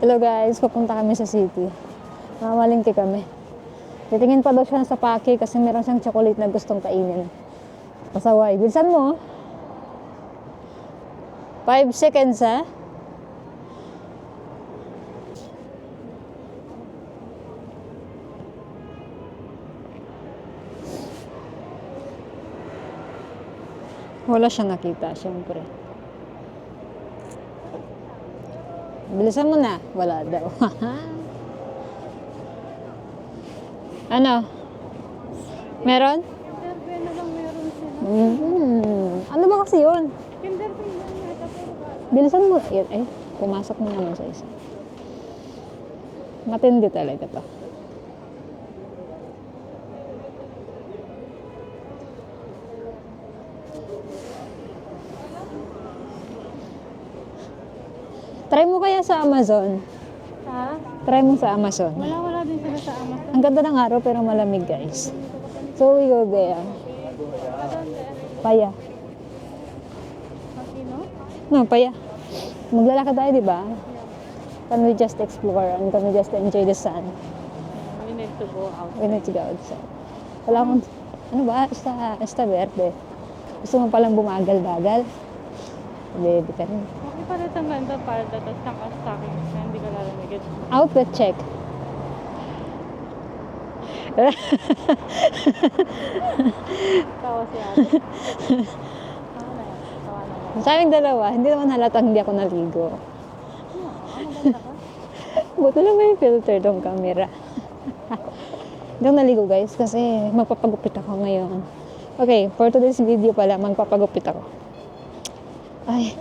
Hello guys, pupunta kami sa city. Mamalingki kami. Titingin pa daw siya sa pake kasi meron siyang chocolate na gustong kainin. Pasaway. Bilisan mo. 5 seconds ha. Wala siyang nakita, syempre. Bilisan mo na. Wala daw. Ano? Meron? Kinder Bueno lang meron sila. Ano ba kasi yun? Kinder Bueno yata pero Bilisan mo. Pumasok mo naman sa isa. Matindi talaga to. Try mo kaya sa Amazon. ha? Try mo sa Amazon. Wala din sila sa Amazon. Ang ganda ng araw pero malamig guys. So we go there. Paya. Makino? No, paya. Maglalakad tayo, di ba? Can we just explore and can we just enjoy the sun? We need to go out. We need to go outside. Wala akong, ano ba? Esta verde. Gusto mo palang bumagal-bagal? Hindi ka rin. Okay pa rin ang ganda para tapos naka-stocking na hindi ka lalamigit. Outfit check. Tawa si ate. Tawa na yan. Tawa na yan. Sa aming dalawa, hindi naman halatang hindi ako naligo. Maganda ka? Buti lang may filter tong camera. Hindi ako naligo guys kasi magpapagupit ako ngayon. Okay, for today's video pala, magpapagupit ako. Ay,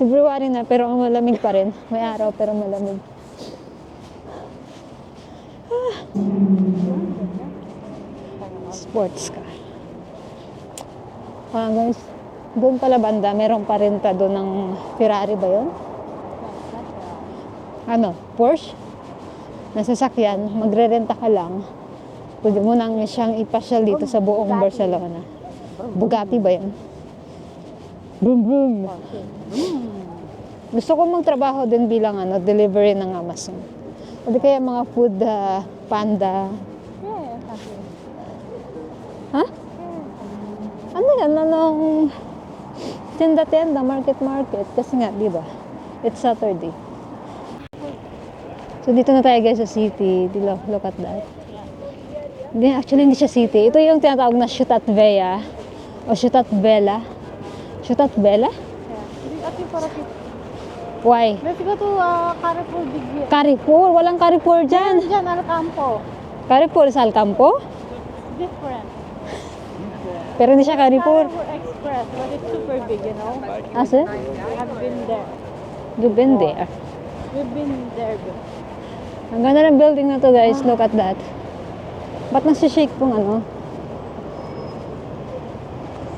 February na pero malamig pa rin. May araw pero malamig. Sports car. Guys, doon pala banda, meron pa rin ta doon ng Ferrari ba yun? Ano, Porsche? Nasasakyan, magre-renta ka lang. Pwede mo nang siyang ipasyal dito sa buong Barcelona. Bugatti ba yun? Boom, boom. Gusto ko magtrabaho din bilang delivery ng Amazon. O di kaya mga food panda. Yeah, kasi. Ha? Ano yan? Anong tinda-tenda, market-market? Kasi nga, di ba? It's Saturday. So, dito na tayo guys sa city. Look at that. Hindi, actually, hindi siya city. Ito yung tinatawag na Ciutat Vella. O Ciutat Bella. Ciutat Bella? Yeah. Ati para kit. Why? Let's go to Carrefour Digya. Carrefour. Walang Carrefour dyan. Diyan, Alcampo. Carrefour sa Alcampo? Different. Pero hindi siya Carrefour. Carrefour Express, but it's super big, you know? Asa? I've been there. You've been there. We've been there before. Ang ganda ng building na to guys. Look at that. Ba't nagsishake pong ano?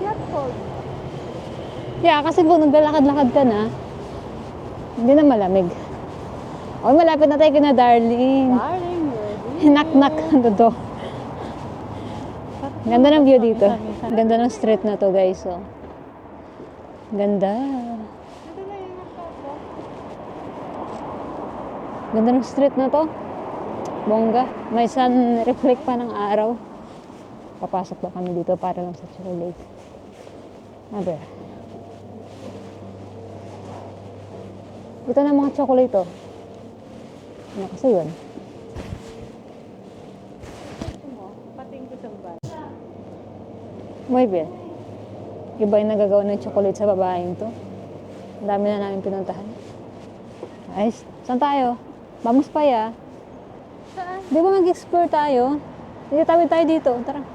Siya cold. Yeah, kasi po naglalakad-lakad ka na. Hindi na malamig. Oh, malapit na tayo kina darling. Darling, ready? Hinak-nak ano to. Ganda ng view dito. Ganda ng street na to guys. Oh. Ganda. Ito na yung nakapa. Ganda ng street na to. Bongga. May sun reflect pa ng araw. Papasok ba kami dito para lang sa chocolate. Abe. Ito na mga chocolate to. Ano kasi yun? Pating ko sa bag. Muy bien. Iba yung nagagawa ng chocolate sa babaeng to. Ang dami na namin pinuntahan. Ayos. Saan tayo? Vamos pa ya. Saan? Di ba mag-explore tayo? Hindi tawid tayo dito. Tara.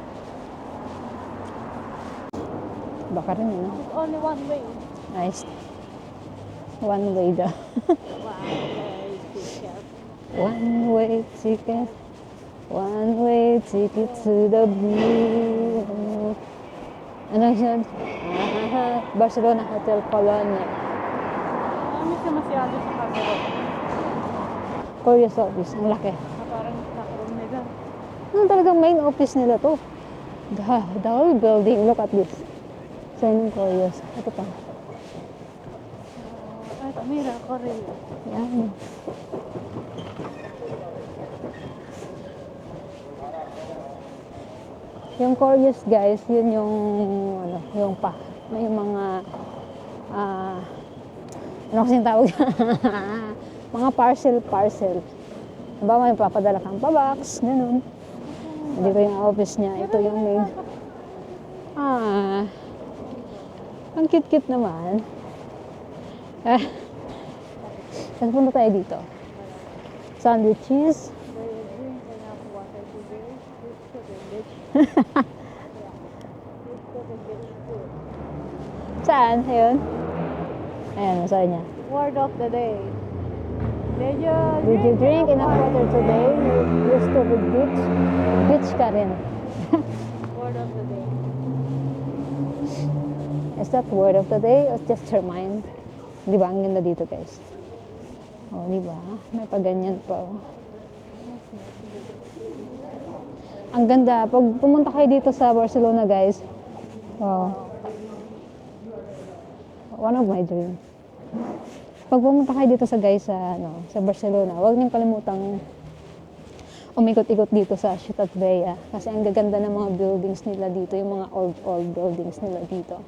Baka rin yun. It's only one way. Nice. One way daw. One way ticket. One way ticket to the blue. Ano yun? Barcelona Hotel Colonia. Marami siya masyado sa camera. Curious office. Ang laki. Na parang nakaroon nila. Ano talagang main office nila to? The whole building. Look at this. So, yung curious. Ito pa. Ito. Mira, Korea. Yan. Yung Corius guys, yun yung ano, yung may mga ano kasing tawag? Mga parcel. Diba may papadala kang pa-box, ganun. Dito yung office niya, ito yung main. Ang cute-cute naman. Saan punta tayo dito? Sandwiches. Saan? Ayun. Ayan, masabi niya. Word of the day. Did Did you drink enough water today? You stupid bitch. Bitch ka rin. Word of the day. Is that word of the day or just your mind? Di ba? Ang ganda dito, guys. Oh, di ba? May paganyan pa. Oh. Ang ganda. Pag pumunta kayo dito sa Barcelona, guys. Wow. One of my dreams. Pag pumunta kayo dito sa sa Barcelona, huwag niyong kalimutang umikot-ikot dito sa Ciutat Vella kasi ang gaganda ng mga buildings nila dito, yung mga old buildings nila dito.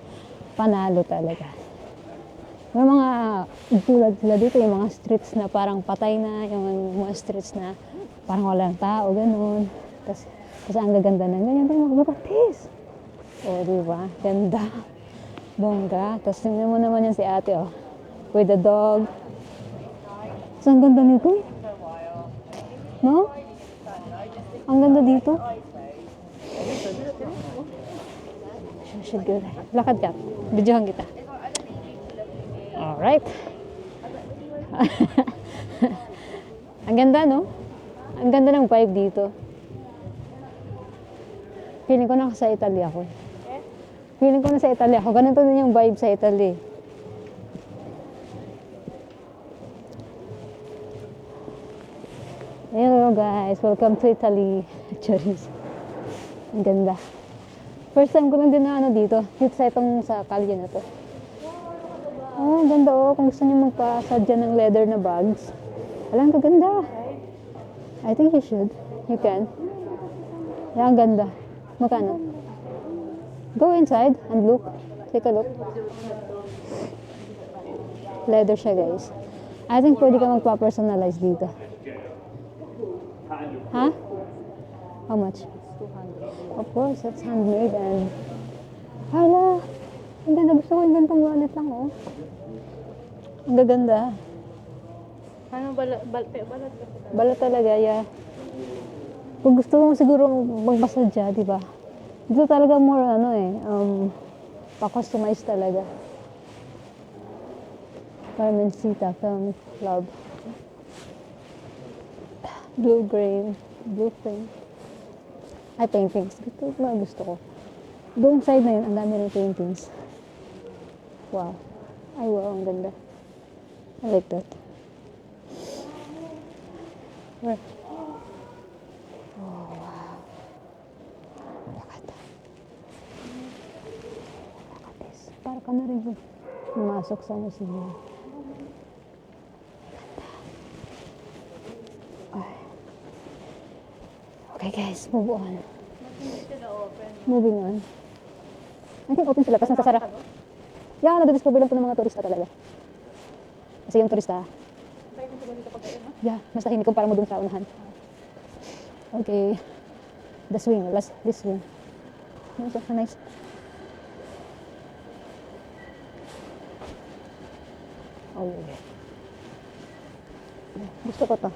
Panalo talaga. May mga tulad sila dito, yung mga streets na parang patay na, yung mga streets na parang walang tao, ganun. Kasi ang gaganda na ganyan, tayo magbabatis. O, diba? Ganda. Bongga. Tapos tingnan mo naman yan si ate, oh. With the dog. So, ang ganda nito. No? Ang ganda dito. Sige. Lakad ka. Videohan kita. Alright. Ang ganda, no? Ang ganda ng vibe dito. Feeling ko na sa Italy ako. Feeling ko na sa Italy ako. Ganito din yung vibe sa Italy. Hello guys, welcome to Italy. Charis. Ang ganda. First time ko lang din na dito sa kalye na to. Oh, ang ganda oh. Kung gusto niyo magpasadya ng leather na bags. Alam, kaganda. I think you should. You can. Yeah, ang ganda. Magkano? Go inside and look. Take a look. Leather siya guys. I think pwede ka magpa-personalize dito. Huh? How much? 200. Of course, it's handmade and... Hala! Ang ganda. Gusto ko yung gantong wallet lang, oh. Ang gaganda. Ano balat Balat talaga, yeah. Kung gusto mo siguro magpasadya, di ba? Dito talaga more, pa-customize talaga. Carmencita Film Club. Blue frame. Ay, paintings. Gusto ko. Doon side na yun, ang dami ng paintings. Wow. Ay, wow, ang ganda. I like that. Where? Oh, wow. Lakad. Lakad. Para ka na rin pumasok sa museum. Okay guys, move on. Moving on. I think open sila, tapos nasasara. Yeah, nadidiscover lang ito ng mga turista talaga. Kasi yung turista, yeah, mas tahimik kumpara mo dun sa unahan. Okay. This wing. Nice. Oh, yeah. Gusto ko to.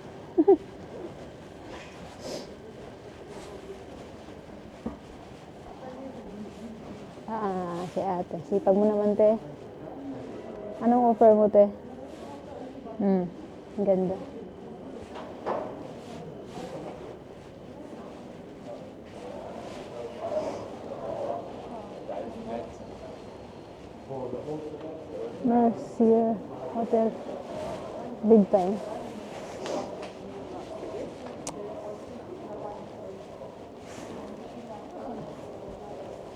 Si ate. Sipag mo naman, te. Anong offer mo, te? Ang ganda. Mercier Hotel. Big time.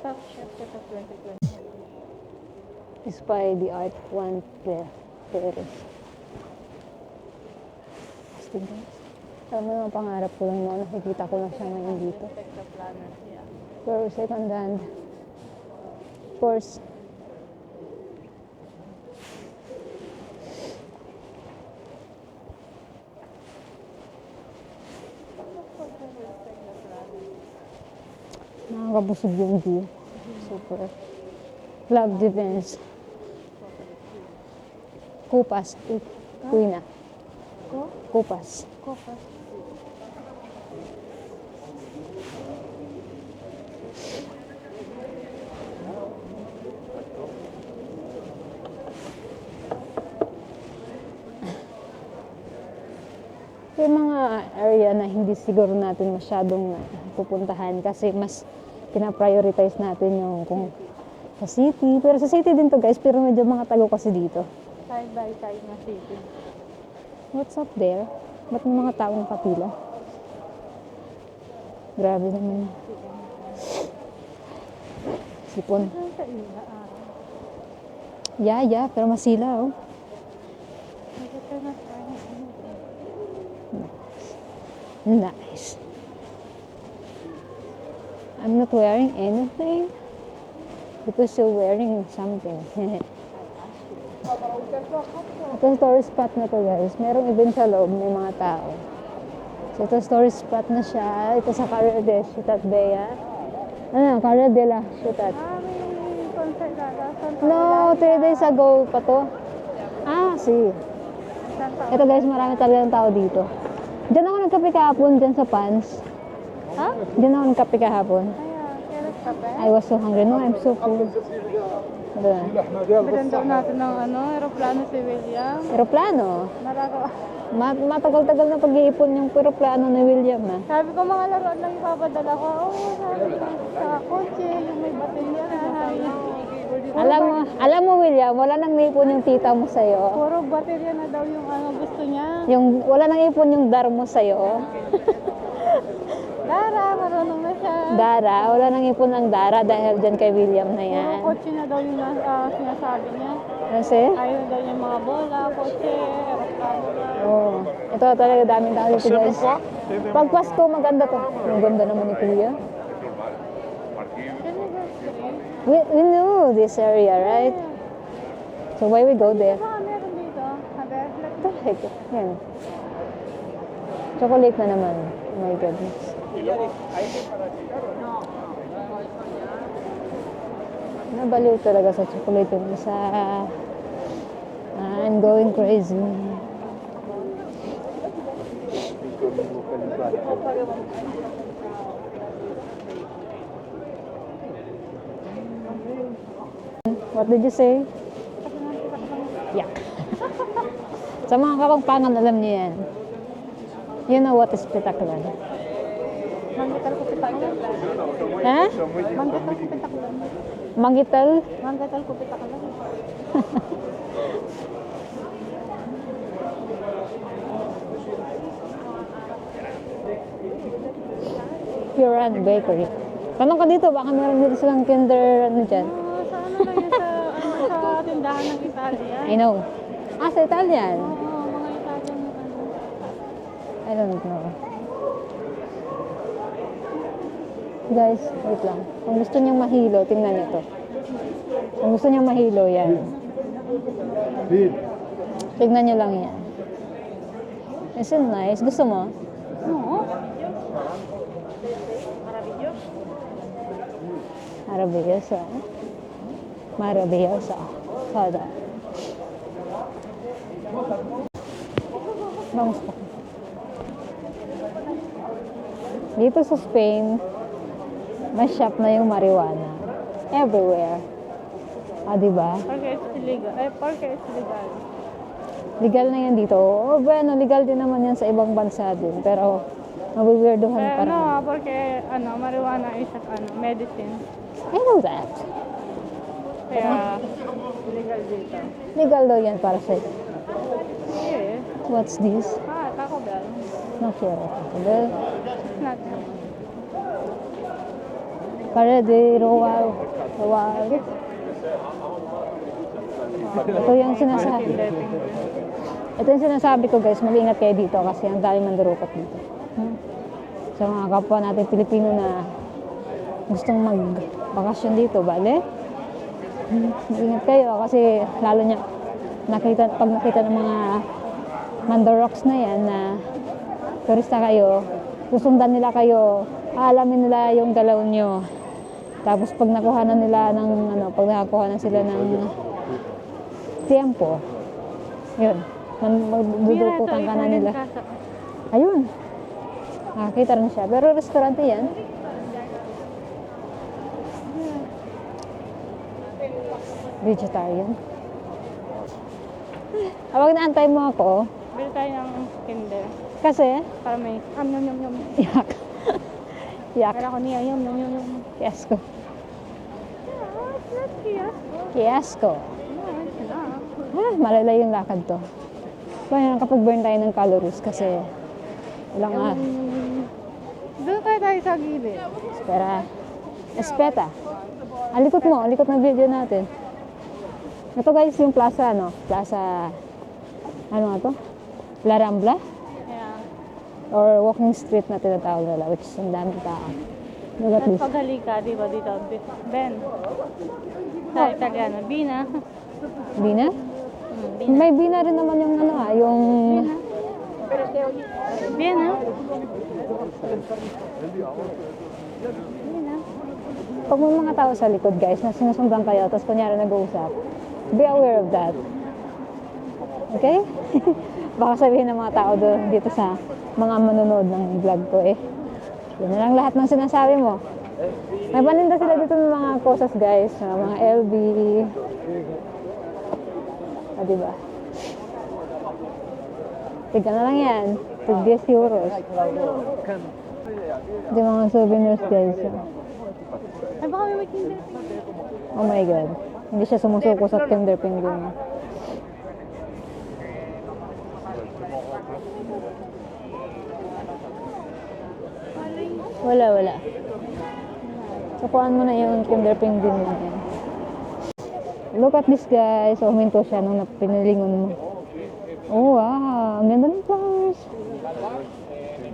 Top Chef Chef of 2020. Spy the Art One Paris. dito, guys. Alam mo naman, pangarap ko lang noon. Nakikita ko lang siya ngayon dito. Technoplanet siya. Pero second hand. Of course. Nakakabusog yung view. Super. Flag defense. Kupas. Kuina. Kupas. Kopas. Yung mga area na hindi siguro natin masyadong pupuntahan kasi mas pinaprioritize natin yung kung sa city. Pero sa city din to, guys, pero medyo mga tago kasi dito. Side by side na city. What's up there? Ba't may mga tao nakapila? Grabe naman. Sipon. Saan sa ila? Yeah, pero masila, oh. Nagkita na tayo. Nice. I'm not wearing anything because you're wearing something. Itong tourist spot na to, guys. Merong event sa loob, may mga tao. So, ito tourist spot na siya. Ito sa Carrera de Ciutat Bella. Ano, Carrera de la Ciutat. May concert dada. No, 3 days ago pa to. See. Ito, guys, marami talagang tao dito. Diyan ako nagkape kahapon, diyan sa Pans. Ha? Diyan ako nagkape kahapon. Kailan ka ba? I was so hungry. No, I'm so full. Doon. Bilan daw natin ng aeroplano si William. Aeroplano. Nalaro. Matagal-tagal na pag-iipon yung aeroplano ni William, ha? Sabi ko mga laruan lang ipapadala ko. Sabi ko sa kotse, yung may baterya na. Alam mo, William, wala nang naipon yung tita mo sa'yo. Puro baterya na daw yung gusto niya. Wala nang ipon yung dar mo sa'yo. Dara, marunong na siya. Dara, wala nang ipon ng Dara dahil dyan kay William na Puro yan. kotse na daw yung sinasabi niya. Kasi? Ayaw na daw niya mga bola, kotse, aeroplano na. Oh, ito talaga daming tao dito, guys. Pag Pasko, maganda to. Ang ganda naman ni Kuya. We knew this area, right? So why we go there? Baka meron dito. What the heck? Yan. Chocolate na naman. Oh my goodness. Nabaliw talaga sa chocolate yung isa. I'm going crazy. What did you say? Yak. Sa mga kapangpangan, alam niyo yan. You know what is pitaklan? Manggital ko pitaklan. Ha? Manggital ko pitaklan. Mangital? Manggital ko pitaklan. Pure and Bakery. Tanong ka dito, baka meron dito silang kinder, ano dyan? Sa lang yun sa tindahan ng Italia. I know. Sa Italian? Oo, mga Italian yung I don't know. Guys, wait lang. Kung gusto niyang mahilo, tingnan niyo to. Kung gusto niyang mahilo, yan. Tingnan niyo lang yan. Isn't nice? Gusto mo? Oo. Maravilloso. Maravilloso. Sada. Vamos pa. Dito sa Spain, may shop na yung marijuana. Everywhere. Diba? Porque it's illegal. Porque it's legal. Legal na yan dito. Bueno, legal din naman yan sa ibang bansa din. Pero, mabiwirduhan pa rin. Porque marijuana is medicine. I know that. Kaya, legal dito. Legal daw yan para sa'yo. Yeah. What's this? Taco Bell. Not sure. Well, It's not. Carrera de Roal. Ito yung sinasabi. Ito yung sinasabi ko guys, mag-ingat kayo dito kasi ang daming mandurukot dito. Sa mga kapwa natin Pilipino na gustong mag-bakasyon dito, bale? Mag-ingat kayo kasi lalo niya pag nakita ng mga mandoroks na yan na turista kayo, susundan nila kayo, aalamin nila yung galaw nyo. Tapos pag nakuha na nila ng pag nakakuha na sila ng tiempo, yun, magdudukutan ka na nila. Ayun. Nakakita rin siya. Pero restaurant yan. Vegetarian. Habang naantay mo ako, Bili tayo ng Kinder. kasi, Para may yum yum yum. yak. Yak. Kaya ko niya yum yum yum yum. Kiyasko. It's not here. Kiyasko. No, it's not. Malalay yung lakad to. Kaya kapag burn tayo ng calories kasi ilang Doon tayo sa gilid. Espeta. Alikot mo, alikot ng video natin. Ito guys yung plaza, Plaza, ano nga to? La Rambla? Yeah. Or walking street na tinatawag nila, which is ang daming tao. Look at Tapos this. pag halika, di ba dito? Ben. Sa Italiano, Bina. Bina? Bina. May bina rin naman yung yung... Bina. Bina. Pag may mga tao sa likod guys, na sinusundan kayo, tapos kunyari nag-uusap, be aware of that. Okay? Baka sabihin ng mga tao doon dito sa mga manonood ng vlog ko Yun na lang lahat ng sinasabi mo. May paninda sila dito ng mga cosas guys, mga LV. Diba? Tiga na lang yan. Tig 10 euros. Ito yung mga souvenirs guys. Ay, baka may Kinder. Oh my God. Hindi siya sumusuko sa Kinder Penguin. Wala. Sukuan mo na yung Kinder Penguin mo. Look at this guys. Huminto siya nung pinilingon mo. Oh wow. Ang ganda ng flowers.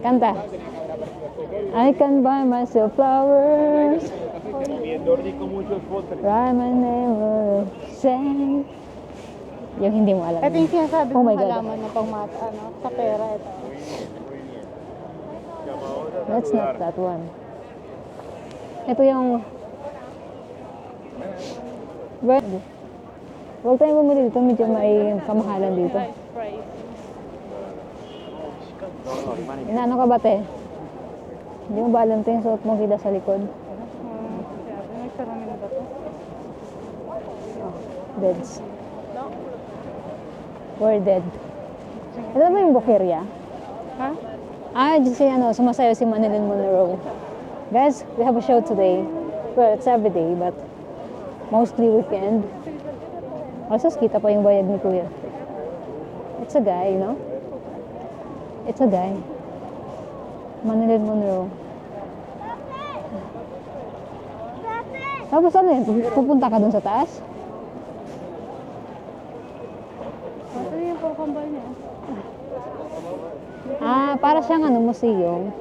Kanta. I can buy myself flowers. Write my name or say. Yung hindi mo alam. Ito yung sinasabi Oh kong my God. halaman na pang sa pera. Ito. That's not that one. Ito yung... Huwag tayong bumili dito. Medyo may kamahalan dito. Price. Inaano ka ba, te? Hindi mo ba alam ito yung suot mong kita sa likod? Nagsarami na ba ito? Deads. We're dead. Ito ba yung Boqueria? Ha? Sumasayaw si Marilyn Monroe. Guys, we have a show today. Well, it's every day, but mostly weekend. Also, kita pa yung bayad ni Kuya. It's a guy, It's a guy. Marilyn Monroe. Tapos ano yun? Pupunta ka dun sa taas? Ito yung pangkambal niya. Para siyang museum.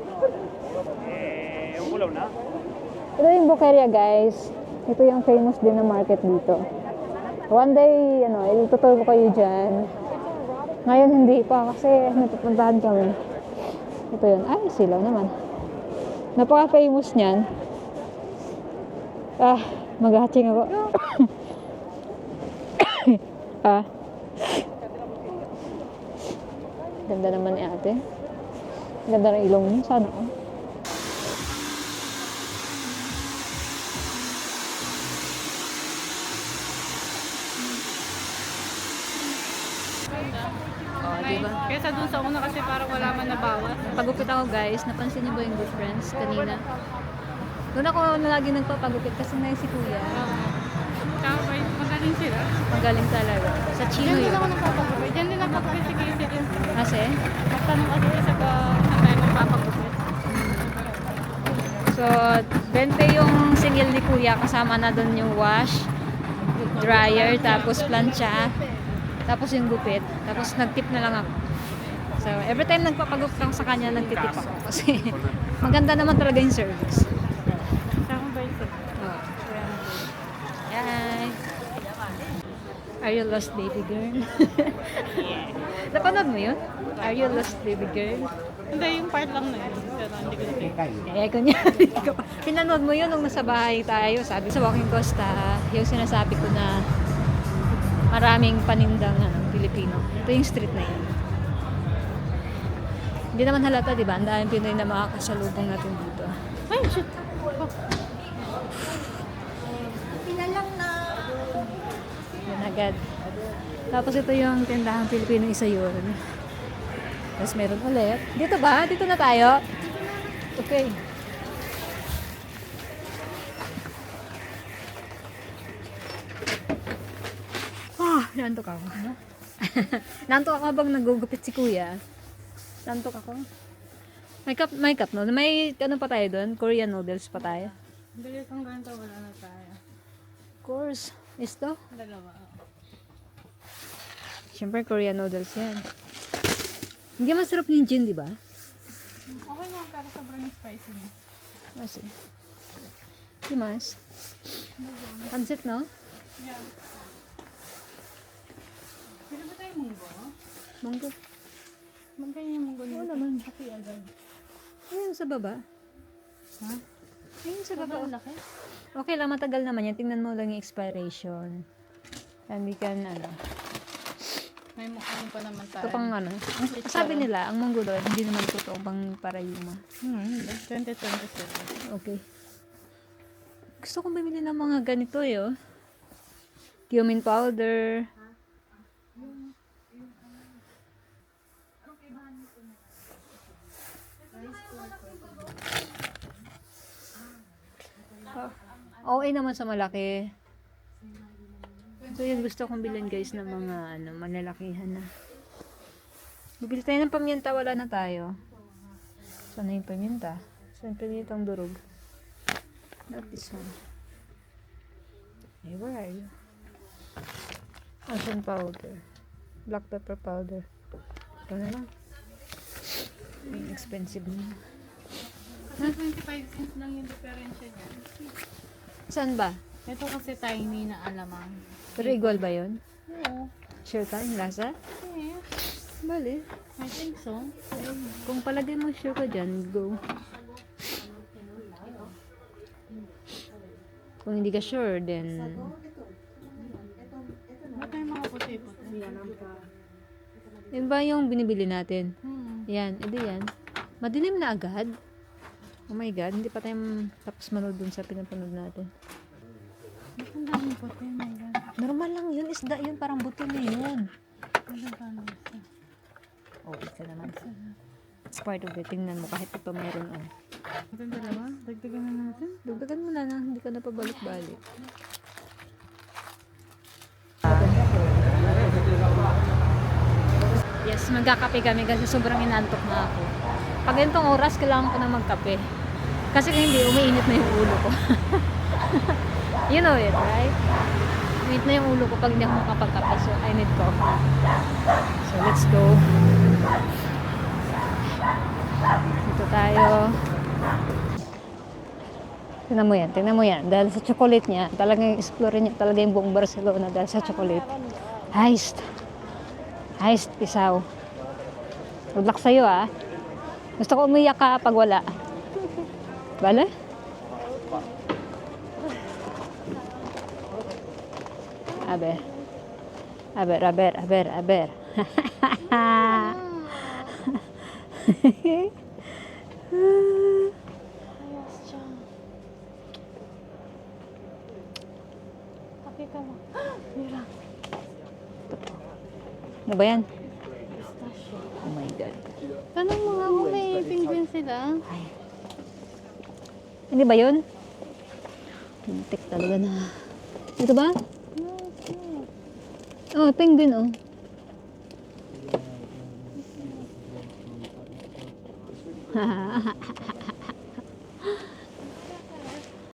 Ito yung Boqueria, guys. Ito yung famous din na market dito. One day, ituturo ko kayo dyan. Ngayon hindi pa kasi napupuntahan kami. Ito yun. Ay, silaw naman. Napaka-famous niyan. Mag-hatching ako. Ganda naman ni ate. Ganda ng ilong niya. Sana ako. Diba? Kesa dun sa una kasi parang wala man nabawas. Pagupit ako guys, napansin niyo ba yung difference kanina? Doon ako lagi nagpapagupit kasi na si kuya. Tsaka magaling sila. Magaling talaga. Sa Chino Diyan din yun. ako nagpapagupit. Diyan din nagpapagupit si Casey din. Kasi? Magtanong kasi sa saan tayo magpapagupit. So, 20 yung singil ni kuya. Kasama na doon yung wash, dryer, tapos plancha. Tapos yung gupit. Tapos nag-tip na lang ako. So, every time nagpapagupit ako sa kanya, nagtitip ako. Kasi maganda naman talaga yung service. Saan ba ito? Oh. Hi! Are you lost, baby girl? Napanood mo yun? Are you lost, baby girl? Hindi, yung part lang na yun. Pero hindi ko na Kunyari ko pa. Pinanood mo yun nung nasa bahay tayo. Sabi sa Walking Costa, yung sinasabi ko na maraming panindang Pilipino. Ito yung street na yun. Hindi naman halata, di ba? Ang daming Pinoy na makakasalubong natin dito. Ay, shit! Yan agad. Tapos ito yung tindahang Pilipino, isa yun. Tapos meron ulit. Dito ba? Dito na tayo? Okay. Nantok ako. Nantok ako habang nagugupit si kuya. Nantok ako. May cup no? May ano pa tayo doon? Korean noodles pa tayo. Hindi, kung ganito, wala na tayo. Of course. Isto? Dalawa. Siyempre Korean noodles yan. Hindi masarap yung gin, di ba? Okay lang, pero sobrang spicy niya. Kasi. Di mas. Pansit, no? Yeah. Pwede ba tayo munggo? Munggo. Magkanya yung munggo niya. Oo naman. Happy agad. Ayun sa baba. Ha? Ayun sa baba. Sobrang laki. Okay lang, matagal naman yan. Tingnan mo lang yung expiration. And we can, May mukha pa naman tayo. ito pang sabi nila, ang munggo doon, hindi naman totoo pang parayuma. 2027. Okay. Gusto kong bumili ng mga ganito eh, oh. Cumin powder. Okay naman sa malaki. So yun, gusto kong bilhin guys ng mga malalakihan na. Bibili tayo ng paminta, wala na tayo. Saan na yung paminta? Saan paminta ang durog? Not this one. Hey, where are you? Asian powder. Black pepper powder. Ito na lang. Yung expensive na. Kasi 25 cents lang yung diferensya niya. Saan ba? Ito kasi tiny na alamang. Pero igual ba yun? Oo. Sure ka yung lasa? Yeah. Bali. I think so. Kung palagay mo sure ka dyan, go. Kung hindi ka sure, then... Ba't tayo mga puti-puti? Yan ba yung binibili natin? Hmm. Yan, ito yan. Madilim na agad. Oh my God, hindi pa tayo tapos manood dun sa pinapanood natin. Ba't ang daming puti? My God. Normal lang yun, isda yun, parang buto na yun. Ano ba na isa? Oh, isa naman. It's part of it. Tingnan mo, kahit ito meron, oh. Ito yung dalawa? Dagdagan na natin? Dugdagan mo na hindi ka na pabalik-balik. Yes, magkakape kami kasi sobrang inantok na ako. Pag ganitong oras, kailangan ko na magkape. Kasi kung hindi, umiinit na yung ulo ko. You know it, right? Umiinit na yung ulo ko pag hindi ako makapagkape. So, I need coffee. So, let's go. Dito tayo. Tingnan mo yan. Dahil sa chocolate niya, talagang explore niya talaga yung buong Barcelona dahil sa chocolate. Heist, isaw. Good luck sa'yo, ah. Gusto ko umiyak ka pag wala. Bale? Aber. Ayos siya. Kape ka mo. Mira. Ano ba yan? Pistachio. Oh my God. Tanong mo nga kung may penguin sila. Ay. Hindi ba yun? Muntik talaga na. Ito ba? Oh, penguin, oh.